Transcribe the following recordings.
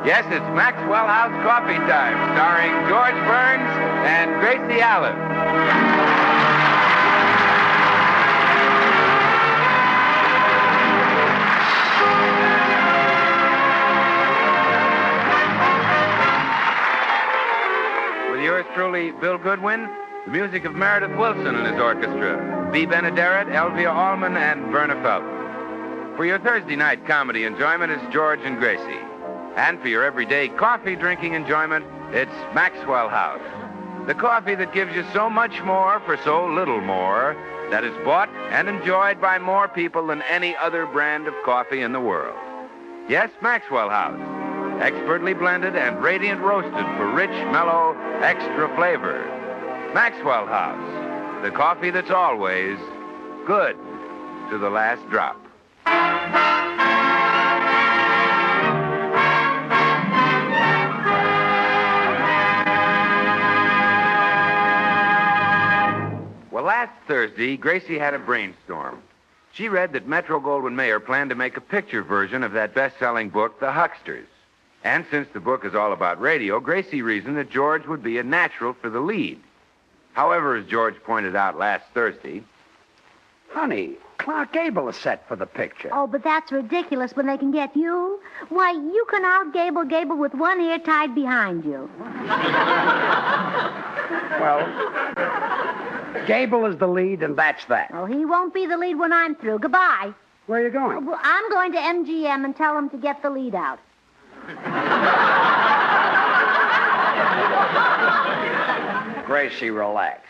Yes, it's Maxwell House Coffee Time, starring George Burns and Gracie Allen. With yours truly, Bill Goodwin, the music of Meredith Wilson and his orchestra, B. Benaderet, Elvia Allman, and Verna Felton. For your Thursday night comedy enjoyment, it's George and Gracie. And for your everyday coffee drinking enjoyment, it's Maxwell House. The coffee that gives you so much more for so little more, that is bought and enjoyed by more people than any other brand of coffee in the world. Yes, Maxwell House. Expertly blended and radiant roasted for rich, mellow, extra flavor. Maxwell House. The coffee that's always good to the last drop. Well, last Thursday, Gracie had a brainstorm. She read that Metro-Goldwyn-Mayer planned to make a picture version of that best-selling book, The Hucksters. And since the book is all about radio, Gracie reasoned that George would be a natural for the lead. However, as George pointed out last Thursday... Honey, Clark Gable is set for the picture. Oh, but that's ridiculous when they can get you. Why, you can out-Gable Gable with one ear tied behind you. Well, Gable is the lead, and that's that. Oh, he won't be the lead when I'm through. Goodbye. Where are you going? Well, I'm going to MGM and tell them to get the lead out. Gracie, relax.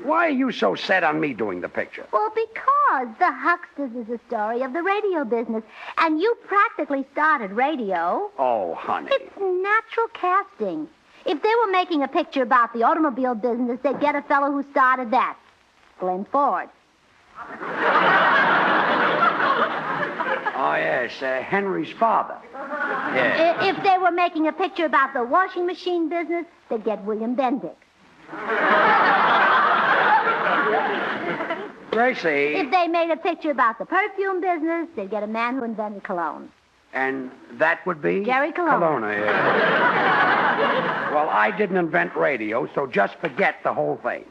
Why are you so set on me doing the picture? Well, because The Hucksters is a story of the radio business, and you practically started radio. Oh, honey. It's natural casting. If they were making a picture about the automobile business, they'd get a fellow who started that. Glenn Ford. Oh, yes, Henry's father. Yeah. If they were making a picture about the washing machine business, they'd get William Bendix. Gracie. If they made a picture about the perfume business, they'd get a man who invented cologne. And that would be? Jerry Colonna. Colonna, yeah. Well, I didn't invent radio, so just forget the whole thing.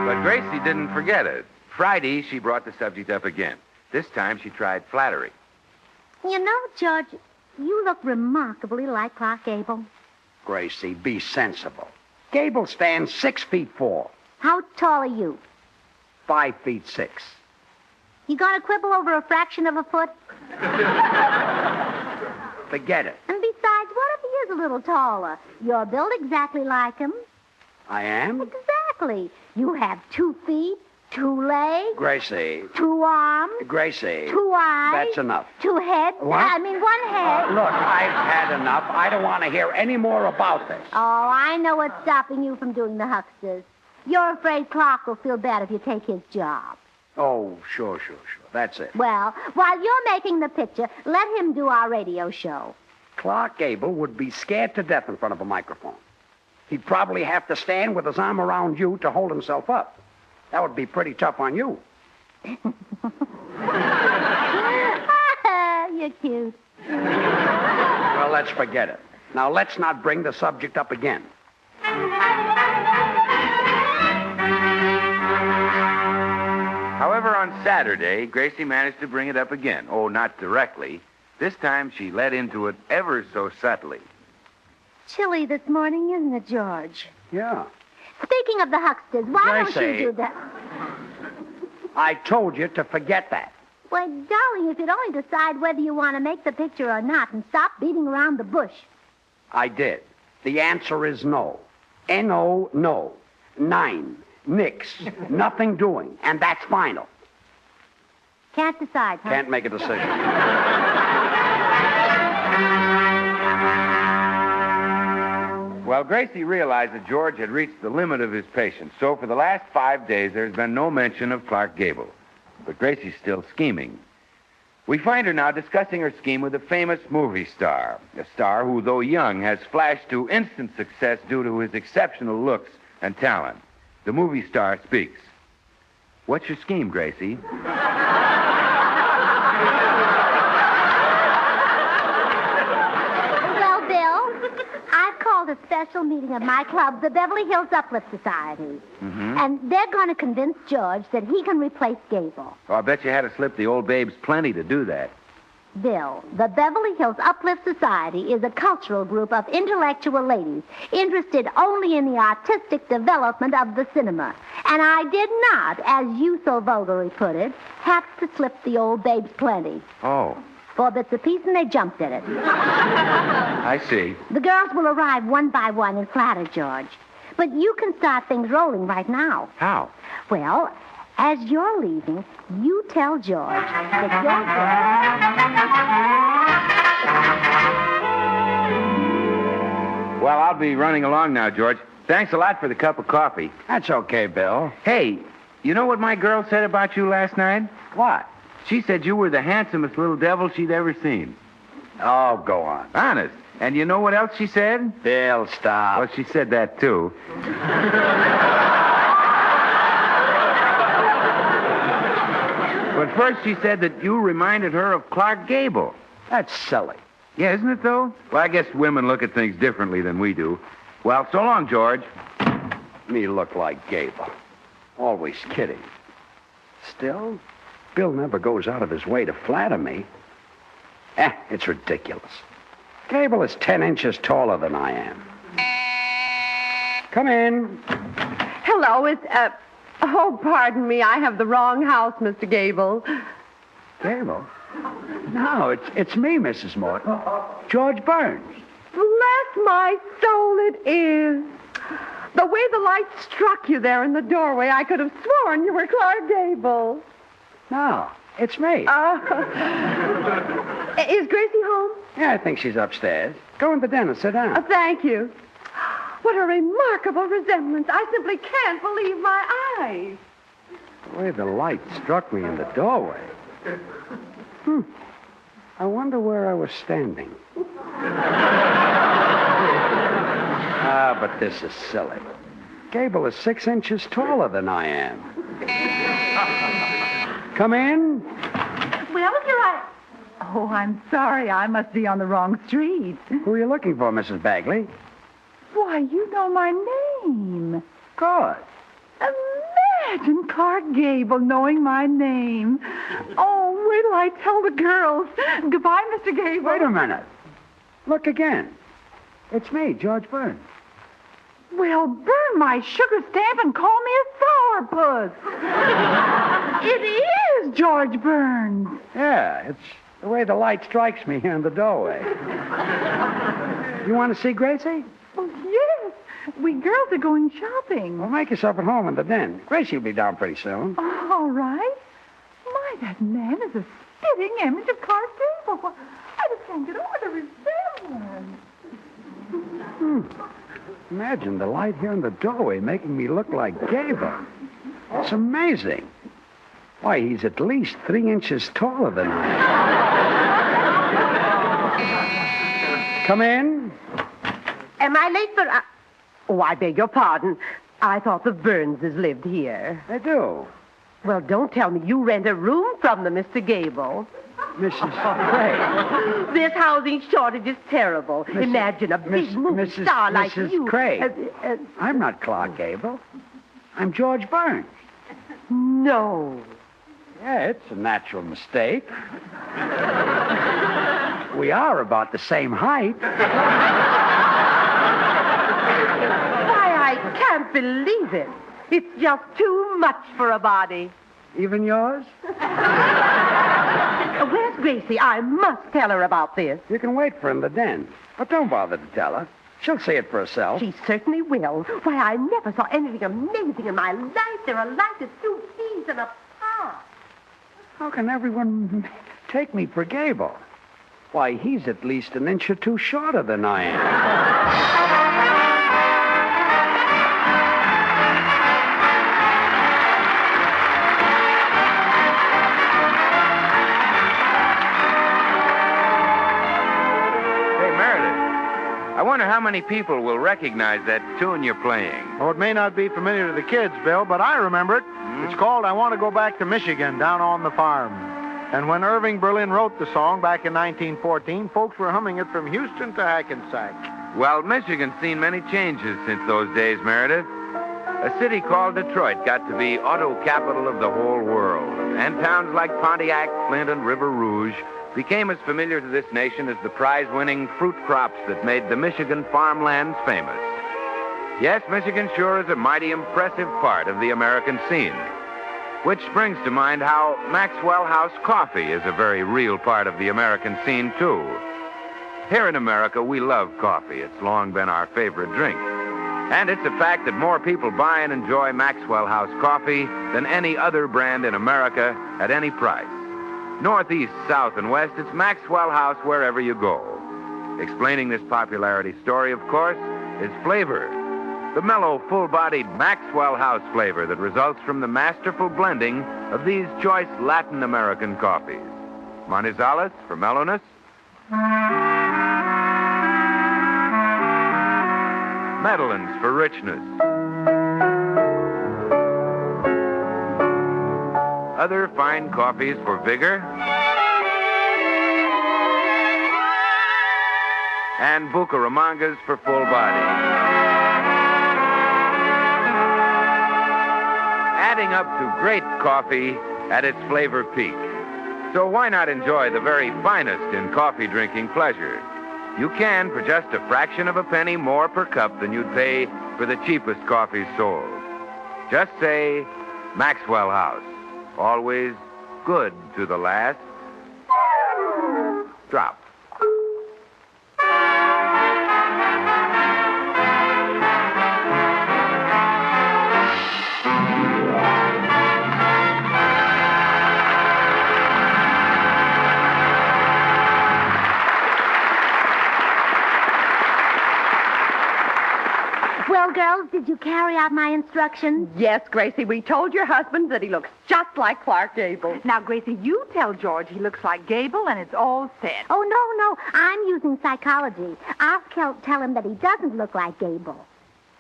But Gracie didn't forget it. Friday, she brought the subject up again. This time, she tried flattery. You know, George, you look remarkably like Clark Gable. Gracie, be sensible. Gable stands 6'4". How tall are you? 5'6". You gonna quibble over a fraction of a foot? Forget it. And besides, what if he is a little taller? You're built exactly like him. I am? Exactly. You have 2 feet, 2 legs, Gracie. 2 arms, Gracie. 2 eyes. That's enough. 2 heads. What? I mean, 1 head. Look, I've had enough. I don't want to hear any more about this. Oh, I know what's stopping you from doing the Hucksters. You're afraid Clark will feel bad if you take his job. Oh, sure. That's it. Well, while you're making the picture, let him do our radio show. Clark Gable would be scared to death in front of a microphone. He'd probably have to stand with his arm around you to hold himself up. That would be pretty tough on you. You're cute. Well, let's forget it. Now, let's not bring the subject up again. However, on Saturday, Gracie managed to bring it up again. Oh, not directly. This time, she led into it ever so subtly. Chilly this morning, isn't it, George? Yeah. Speaking of the Hucksters, why don't you do that? I told you to forget that. Why, darling, if you'd only decide whether you want to make the picture or not and stop beating around the bush. I did. The answer is no. N-O, no. 9. Nix. Nothing doing. And that's final. Can't decide, huh? Can't make a decision. Well, Gracie realized that George had reached the limit of his patience, so for the last 5 days, there's been no mention of Clark Gable. But Gracie's still scheming. We find her now discussing her scheme with a famous movie star, a star who, though young, has flashed to instant success due to his exceptional looks and talent. The movie star speaks. What's your scheme, Gracie? a special meeting of my club, the Beverly Hills Uplift Society. Mm-hmm. And they're going to convince George that he can replace Gable. Oh, I bet you had to slip the old babes plenty to do that. Bill, the Beverly Hills Uplift Society is a cultural group of intellectual ladies interested only in the artistic development of the cinema. And I did not, as you so vulgarly put it, have to slip the old babes plenty. Oh, 4 bits apiece, and they jumped at it. I see. The girls will arrive one by one and flatter George. But you can start things rolling right now. How? Well, as you're leaving, you tell George that Well, I'll be running along now, George. Thanks a lot for the cup of coffee. That's okay, Bill. Hey, you know what my girl said about you last night? What? She said you were the handsomest little devil she'd ever seen. Oh, go on. Honest. And you know what else she said? Bill, stop. Well, she said that, too. But first she said that you reminded her of Clark Gable. That's silly. Yeah, isn't it, though? Well, I guess women look at things differently than we do. Well, so long, George. Me look like Gable. Always kidding. Still, Bill never goes out of his way to flatter me. It's ridiculous. Gable is 10 inches taller than I am. Come in. Hello, oh, pardon me. I have the wrong house, Mr. Gable. Gable? No, it's me, Mrs. Morton. George Burns. Bless my soul, it is. The way the light struck you there in the doorway, I could have sworn you were Clark Gable. No, it's me. Is Gracie home? Yeah, I think she's upstairs. Go in the den and sit down. Thank you. What a remarkable resemblance. I simply can't believe my eyes. The way the light struck me in the doorway. I wonder where I was standing. But this is silly. Gable is 6 inches taller than I am. Come in. Well, you're right. Oh, I'm sorry. I must be on the wrong street. Who are you looking for, Mrs. Bagley? Why, you know my name. Good. Imagine Clark Gable knowing my name. Oh, wait till I tell the girls. Goodbye, Mr. Gable. Wait a minute. Look again. It's me, George Burns. Well, burn my sugar stamp and call me a sourpuss. It is George Burns. Yeah, it's the way the light strikes me here in the doorway. You want to see Gracie? Oh, yes. We girls are going shopping. Well, make yourself at home in the den. Gracie will be down pretty soon. Oh, all right. My, that man is a spitting image of Clark Gable. Well, I just can't get over the resemblance. Imagine the light here in the doorway making me look like Gable. It's amazing. Why, he's at least 3 inches taller than I am. Come in. Am I late for... Oh, I beg your pardon. I thought the Burnses lived here. They do. Well, don't tell me you rent a room from them, Mr. Gable. Mrs. Craig. This housing shortage is terrible. Imagine a big movie star like Mrs. you. Craig. I'm not Clark Gable. I'm George Burns. No. Yeah, it's a natural mistake. We are about the same height. Why, I can't believe it. It's just too much for a body. Even yours? Where's Gracie? I must tell her about this. You can wait for her in the den. But don't bother to tell her. She'll see it for herself. She certainly will. Why, I never saw anything amazing in my life. There are lights as 2 peas in a pod. How can everyone take me for Gable? Why, he's at least an inch or two shorter than I am. I wonder how many people will recognize that tune you're playing. Oh, it may not be familiar to the kids, Bill, but I remember it. It's called I Want to Go Back to Michigan, Down on the Farm. And when Irving Berlin wrote the song back in 1914, folks were humming it from Houston to Hackensack. Well, Michigan's seen many changes since those days, Meredith. A city called Detroit got to be auto capital of the whole world, and towns like Pontiac, Flint, and River Rouge became as familiar to this nation as the prize-winning fruit crops that made the Michigan farmlands famous. Yes, Michigan sure is a mighty impressive part of the American scene, which brings to mind how Maxwell House coffee is a very real part of the American scene, too. Here in America, we love coffee. It's long been our favorite drink. And it's a fact that more people buy and enjoy Maxwell House coffee than any other brand in America at any price. Northeast, south, and west, it's Maxwell House wherever you go. Explaining this popularity story, of course, is flavor. The mellow, full-bodied Maxwell House flavor that results from the masterful blending of these choice Latin American coffees. Manizales for mellowness. Medellins for richness. Other fine coffees for vigor. And Bucaramangas for full body. Adding up to great coffee at its flavor peak. So why not enjoy the very finest in coffee drinking pleasure? You can for just a fraction of a penny more per cup than you'd pay for the cheapest coffee sold. Just say Maxwell House. Always good to the last drop. Well, girls, did you carry out my instructions? Yes, Gracie, we told your husband that he looks just like Clark Gable. Now, Gracie, you tell George he looks like Gable, and it's all set. Oh, no. I'm using psychology. I'll tell him that he doesn't look like Gable.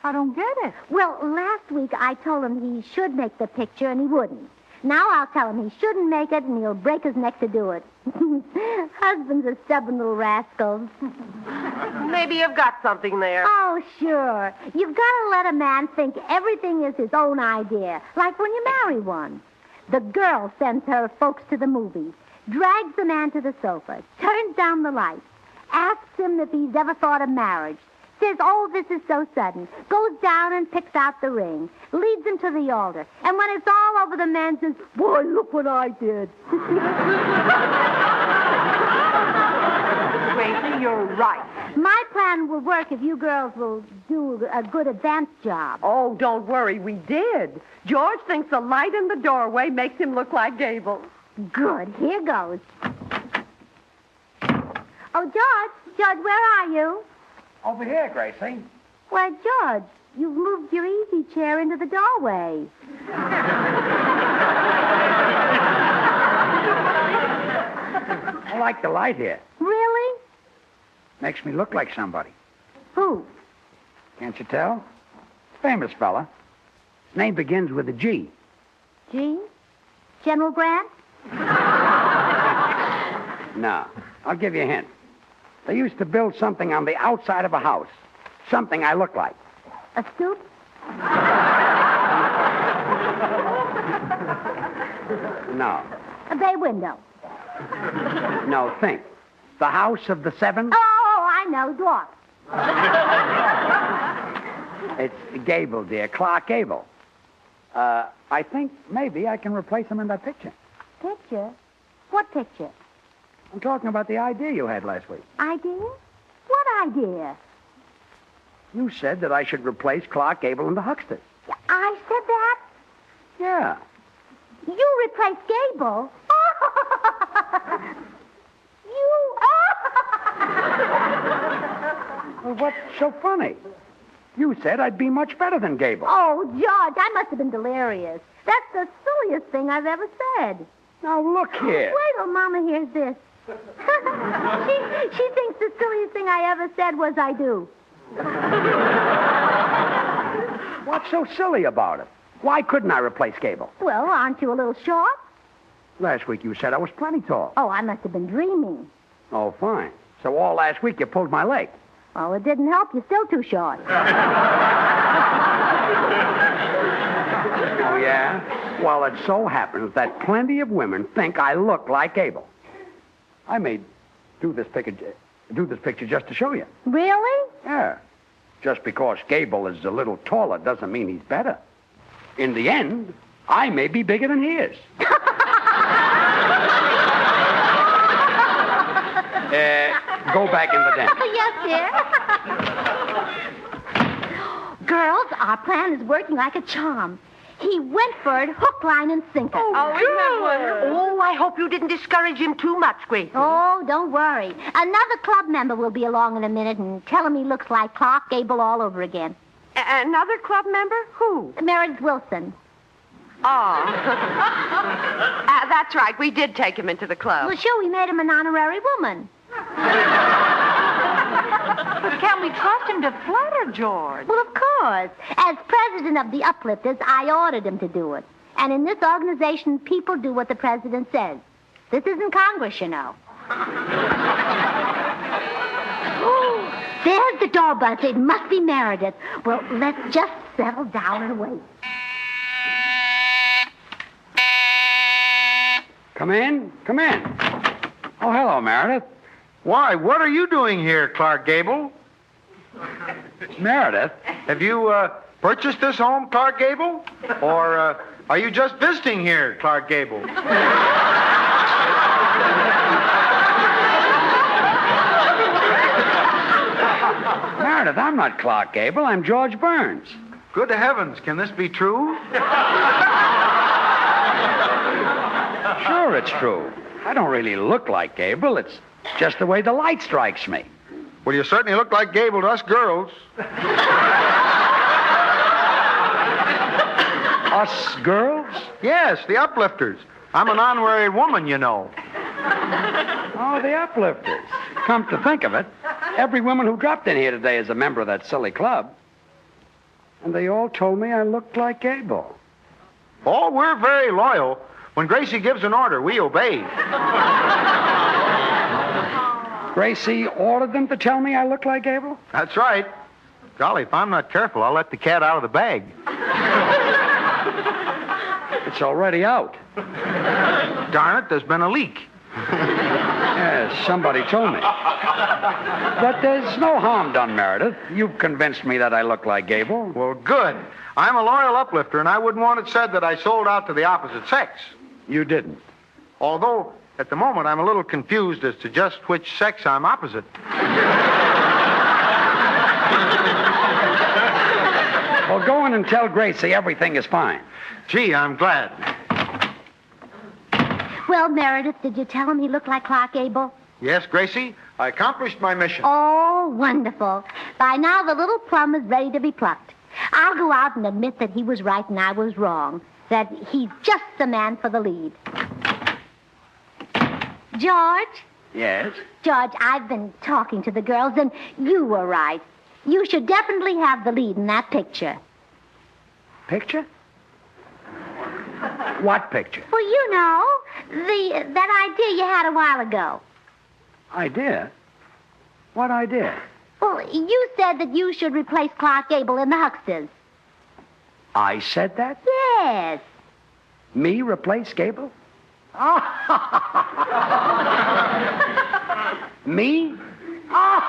I don't get it. Well, last week I told him he should make the picture, and he wouldn't. Now I'll tell him he shouldn't make it, and he'll break his neck to do it. Husbands are stubborn little rascals. Maybe you've got something there. Oh, sure. You've got to let a man think everything is his own idea, like when you marry one. The girl sends her folks to the movies, drags the man to the sofa, turns down the lights, asks him if he's ever thought of marriage, says, oh, this is so sudden, goes down and picks out the ring, leads him to the altar, and when it's all over, the man says, boy, look what I did. Gracie, you're right. My plan will work if you girls will do a good advance job. Oh, don't worry, we did. George thinks the light in the doorway makes him look like Gable. Good. Here goes. Oh, George, where are you? Over here, Gracie. Why, George, you've moved your easy chair into the doorway. I like the light here. Really? Makes me look like somebody. Who? Can't you tell? Famous fella. His name begins with a G. G? General Grant? No. I'll give you a hint. They used to build something on the outside of a house. Something I look like. A stoop? No. A bay window? No, think. The House of the Seven? Oh, I know. Dwarf. It's Gable, dear. Clark Gable. I think maybe I can replace him in that picture. Picture? What picture? I'm talking about the idea you had last week. Idea? What idea? You said that I should replace Clark Gable in the Hucksters. I said that? Yeah. You replaced Gable? You? Well, what's so funny? You said I'd be much better than Gable. Oh, George, I must have been delirious. That's the silliest thing I've ever said. Now, look here. Wait till Mama hears this. she thinks the silliest thing I ever said was I do. What's so silly about it? Why couldn't I replace Gable? Well, aren't you a little short? Last week you said I was plenty tall. Oh, I must have been dreaming. Oh, fine. So all last week you pulled my leg. Oh, it didn't help. You're still too short. Oh, yeah? Well, it so happens that plenty of women think I look like Abel. I may do this picture just to show you. Really? Yeah. Just because Gable is a little taller doesn't mean he's better. In the end, I may be bigger than he is. Go back in the den. Yes, dear. Girls, our plan is working like a charm. He went for it hook, line, and sinker. Oh, isn't that wonderful? Oh, I hope you didn't discourage him too much, Gracie. Oh, don't worry. Another club member will be along in a minute and tell him he looks like Clark Gable all over again. Another club member? Who? Meredith Wilson. Oh. That's right. We did take him into the club. Well, sure, we made him an honorary woman. But can we trust him to flirt her, George? Well, of course. As president of the Uplifters, I ordered him to do it. And in this organization, people do what the president says. This isn't Congress, you know. There's the door buzzer. It must be Meredith. Well, let's just settle down and wait. Come in. Come in. Oh, hello, Meredith. Why, what are you doing here, Clark Gable? Meredith? Have you purchased this home, Clark Gable? Or are you just visiting here, Clark Gable? Meredith, I'm not Clark Gable. I'm George Burns. Good heavens, can this be true? Sure, it's true. I don't really look like Gable. It's just the way the light strikes me. Well, you certainly look like Gable to us girls. Us girls? Yes, the Uplifters. I'm an honorary woman, you know. Oh, the Uplifters. Come to think of it, every woman who dropped in here today is a member of that silly club. And they all told me I looked like Gable. Oh, we're very loyal. When Gracie gives an order, we obey. Gracie ordered them to tell me I look like Gable? That's right. Golly, if I'm not careful, I'll let the cat out of the bag. It's already out. Darn it, there's been a leak. Yes, somebody told me. But there's no harm done, Meredith. You've convinced me that I look like Gable. Well, good. I'm a loyal uplifter, and I wouldn't want it said that I sold out to the opposite sex. You didn't. Although, at the moment, I'm a little confused as to just which sex I'm opposite. Well, go in and tell Gracie everything is fine. Gee, I'm glad. Well, Meredith, did you tell him he looked like Clark Gable? Yes, Gracie, I accomplished my mission. Oh, wonderful. By now, the little plum is ready to be plucked. I'll go out and admit that he was right and I was wrong. That he's just the man for the lead. George? Yes? George, I've been talking to the girls, and you were right. You should definitely have the lead in that picture. Picture? What picture? Well, you know, that idea you had a while ago. Idea? What idea? Well, you said that you should replace Clark Gable in the Hucksters. I said that? Yes. Me replace Gable? Me? Well,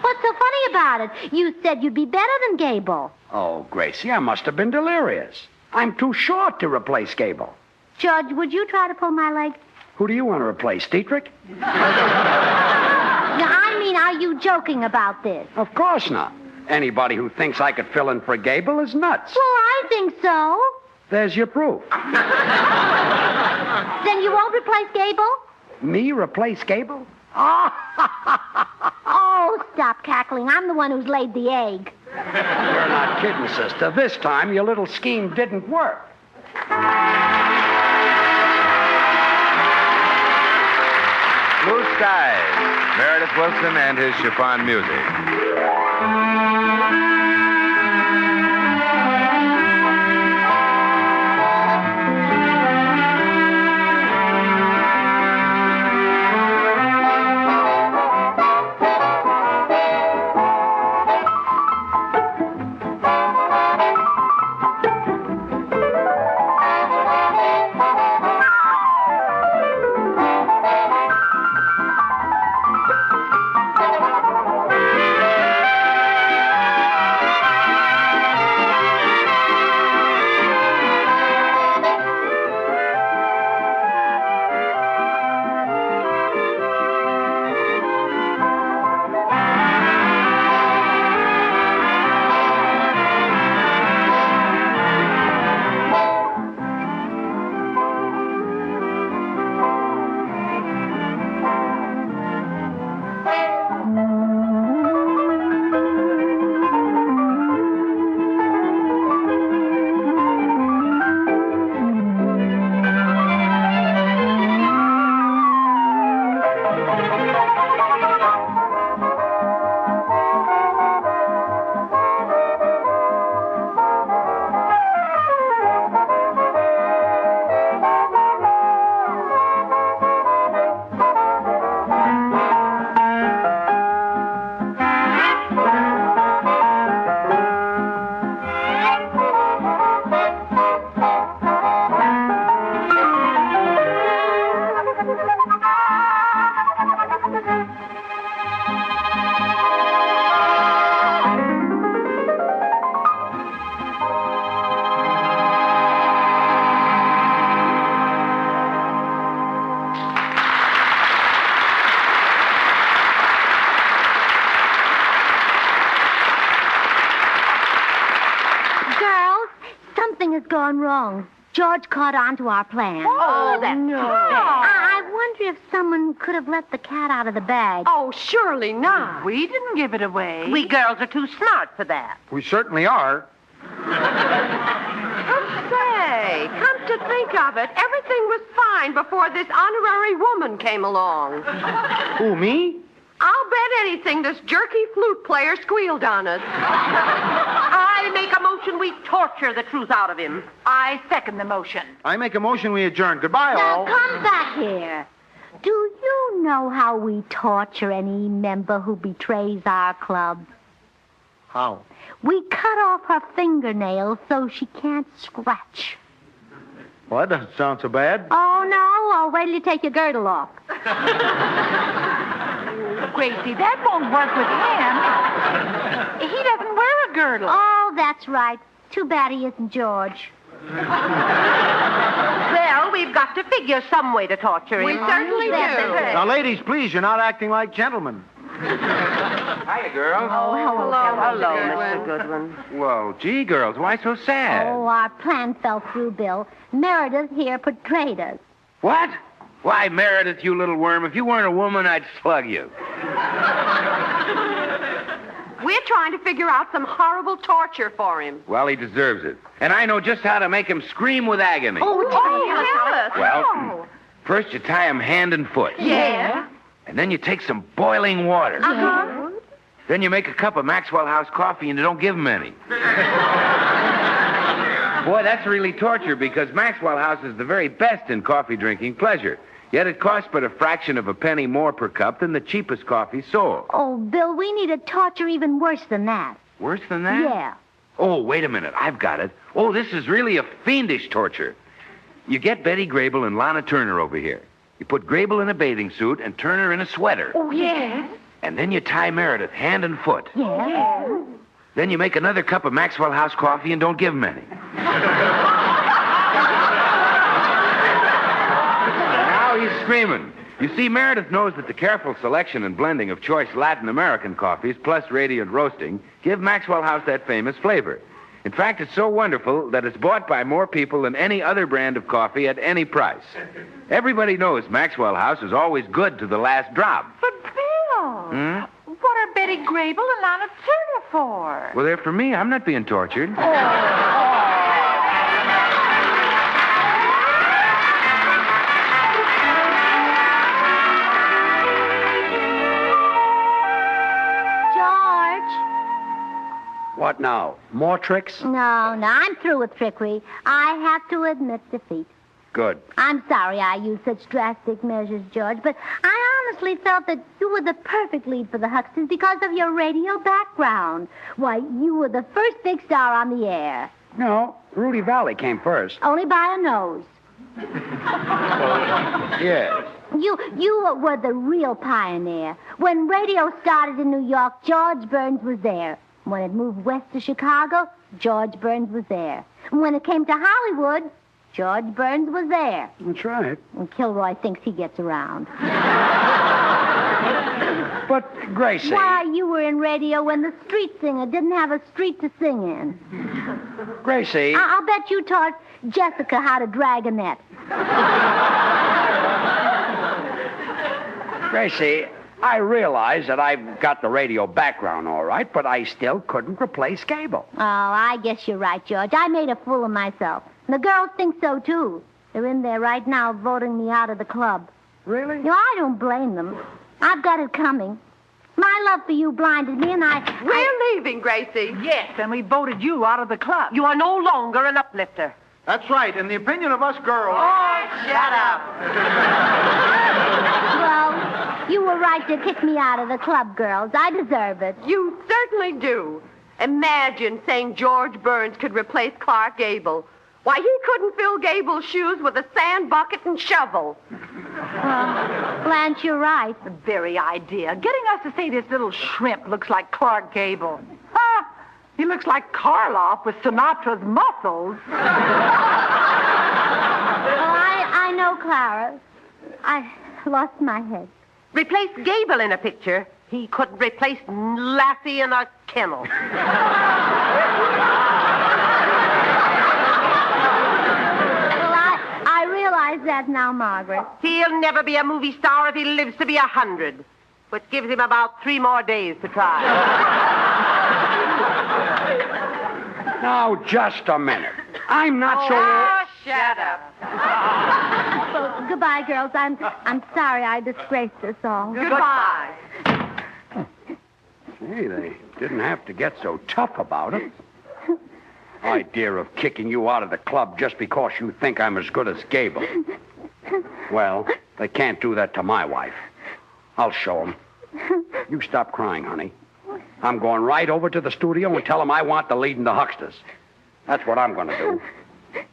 what's so funny about it? You said you'd be better than Gable. Oh, Gracie, I must have been delirious. I'm too short to replace Gable. George, would you try to pull my leg? Who do you want to replace, Dietrich? Now, I mean, are you joking about this? Of course not. Anybody who thinks I could fill in for Gable is nuts. Well, I think so. There's your proof. Then you won't replace Gable? Me replace Gable? Oh, stop cackling. I'm the one who's laid the egg. You're not kidding, sister. This time, your little scheme didn't work. Blue Skies, Meredith Wilson and his chiffon music. wrong. George caught on to our plan. Oh, that's no. I wonder if someone could have let the cat out of the bag. Oh, surely not. We didn't give it away. We girls are too smart for that. We certainly are. Say, come to think of it, everything was fine before this honorary woman came along. Who, me? I'll bet anything this jerky flute player squealed on us. I make a motion we torture the truth out of him. I second the motion. I make a motion we adjourn. Goodbye, Now, all. come back here. Do you know how we torture any member who betrays our club? How? We cut off her fingernails so she can't scratch. Well, that doesn't sound so bad. Oh, no. Oh, wait till you take your girdle off. Gracie, that won't work with him. He doesn't wear a girdle. Oh, that's right. Too bad he isn't George. Well, we've got to figure some way to torture him. We certainly do. Now, ladies, please, you're not acting like gentlemen. Hiya, girls. Oh, hello. Hello, Mr. Goodwin. Well, gee, girls, why so sad? Oh, our plan fell through, Bill. Meredith here betrayed us. What? Why, Meredith, you little worm, if you weren't a woman, I'd slug you. We're trying to figure out some horrible torture for him. Well, he deserves it. And I know just how to make him scream with agony. Tell us. Well, first you tie him hand and foot. Yeah. And then you take some boiling water. Uh-huh. Then you make a cup of Maxwell House coffee and you don't give him any. Boy, that's really torture because Maxwell House is the very best in coffee drinking pleasure. Yet it costs but a fraction of a penny more per cup than the cheapest coffee sold. Oh, Bill, we need a torture even worse than that. Worse than that? Yeah. Oh, wait a minute. I've got it. Oh, this is really a fiendish torture. You get Betty Grable and Lana Turner over here. You put Grable in a bathing suit and Turner in a sweater. Oh, yes. And then you tie Meredith hand and foot. Yeah. Then you make another cup of Maxwell House coffee and don't give him any. Now he's screaming. You see, Meredith knows that the careful selection and blending of choice Latin American coffees plus radiant roasting give Maxwell House that famous flavor. In fact, it's so wonderful that it's bought by more people than any other brand of coffee at any price. Everybody knows Maxwell House is always good to the last drop. But, Bill, what are Betty Grable and Lana Turner for? Well, they're for me. I'm not being tortured. What now? More tricks? No, I'm through with trickery. I have to admit defeat. Good. I'm sorry I used such drastic measures, George, but I honestly felt that you were the perfect lead for the Huxtons because of your radio background. Why, you were the first big star on the air. No, Rudy Valley came first. Only by a nose. Yes. You were the real pioneer. When radio started in New York, George Burns was there. When it moved west to Chicago, George Burns was there. When it came to Hollywood, George Burns was there. That's right. And Kilroy thinks he gets around. But, Gracie... Why, you were in radio when the street singer didn't have a street to sing in. Gracie... I'll bet you taught Jessica how to drag a net. Gracie, I realize that I've got the radio background all right, but I still couldn't replace Gable. Oh, I guess you're right, George. I made a fool of myself. And the girls think so, too. They're in there right now voting me out of the club. Really? You know, I don't blame them. I've got it coming. My love for you blinded me, and We're leaving, Gracie. Yes, and we voted you out of the club. You are no longer an uplifter. That's right. In the opinion of us girls... Shut up. Well, you were right to kick me out of the club, girls. I deserve it. You certainly do. Imagine saying George Burns could replace Clark Gable. Why, he couldn't fill Gable's shoes with a sand bucket and shovel. Blanche, you're right. The very idea. Getting us to say this little shrimp looks like Clark Gable. Ha! He looks like Karloff with Sinatra's muscles. Well, I know, Clara. I lost my head. Replace Gable in a picture. He couldn't replace Lassie in a kennel. Why is that now, Margaret? He'll never be a movie star if he lives to be 100, which gives him about 3 more days to try. Now, just a minute. I'm not so... Oh, shut up. Well, goodbye, girls. I'm sorry I disgraced us all. Goodbye. Hey, they didn't have to get so tough about it. Idea of kicking you out of the club just because you think I'm as good as Gable. Well, they can't do that to my wife. I'll show them. You stop crying, honey. I'm going right over to the studio and tell them I want the lead in the Hucksters. That's what I'm going to do.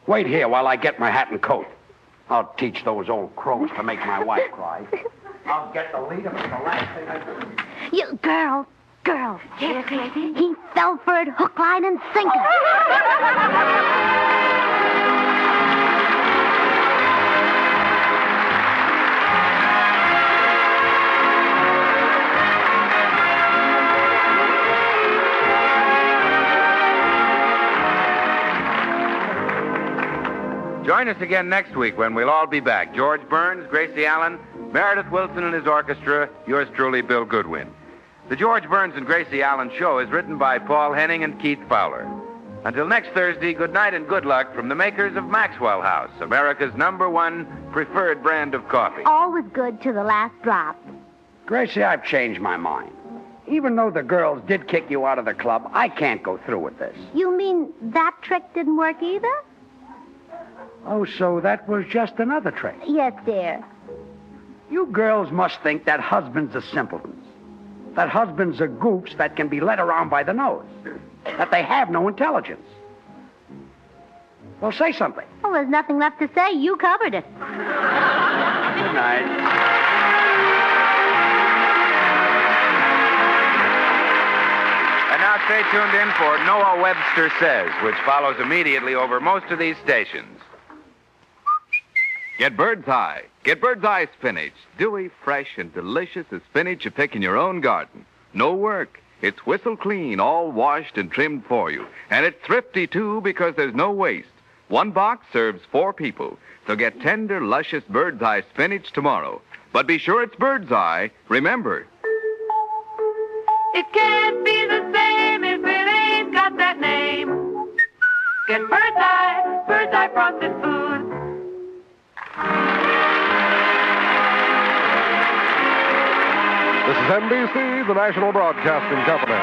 Wait here while I get my hat and coat. I'll teach those old crows to make my wife cry. I'll get the lead if it's the last thing I do. You girls. Yes, Gracie? He fell for it hook, line, and sinker. Join us again next week when we'll all be back. George Burns, Gracie Allen, Meredith Wilson and his orchestra, yours truly, Bill Goodwin. The George Burns and Gracie Allen Show is written by Paul Henning and Keith Fowler. Until next Thursday, good night and good luck from the makers of Maxwell House, America's #1 preferred brand of coffee. Always good to the last drop. Gracie, I've changed my mind. Even though the girls did kick you out of the club, I can't go through with this. You mean that trick didn't work either? Oh, so that was just another trick. Yes, dear. You girls must think that husbands are simpletons. That husbands are goofs that can be led around by the nose. That they have no intelligence. Well, say something. Well, there's nothing left to say. You covered it. Good night. And now stay tuned in for Noah Webster Says, which follows immediately over most of these stations. Get Bird's Eye. Get Bird's Eye spinach. Dewy, fresh, and delicious as spinach you pick in your own garden. No work. It's whistle clean, all washed and trimmed for you. And it's thrifty, too, because there's no waste. 1 box serves 4 people. So get tender, luscious Bird's Eye spinach tomorrow. But be sure it's Bird's Eye. Remember. It can't be the same if it ain't got that name. Get Bird's Eye frosted food. This is NBC, the National Broadcasting Company.